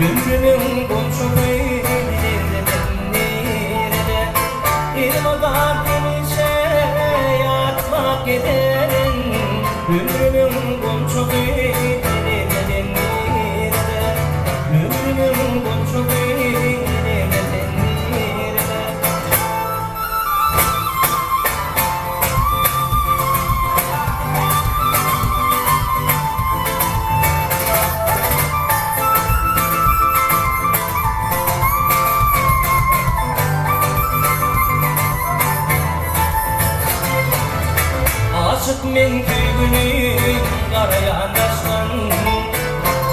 Ömrümün komşu köylerinde nerede İrmadan enişe yatmak giderim Ömrümün komşu köylerinde nerede Ömrümün komşu köylerinde nerede Aşık men köygünün karayan taştan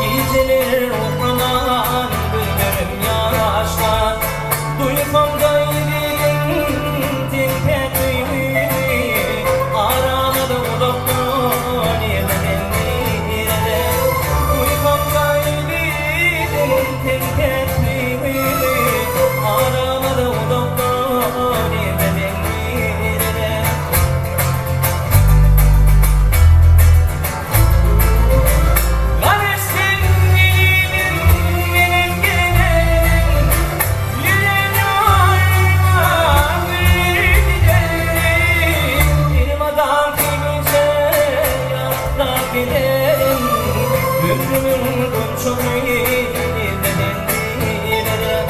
Geceler opranan güllerim yaşlar Duymam gayrinin tekrar düğünü Aramadı odaktan yemeden nerede Duymam gayrinin tekrar düğünü Aramadı odaktan yemeden nerede Ömrümün komşu köylerinde nerede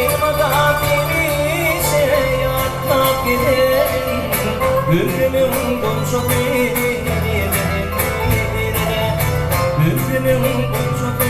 İrmadan enişe yatmak giderim Ömrümün komşu köylerinde nerede Ömrümün komşu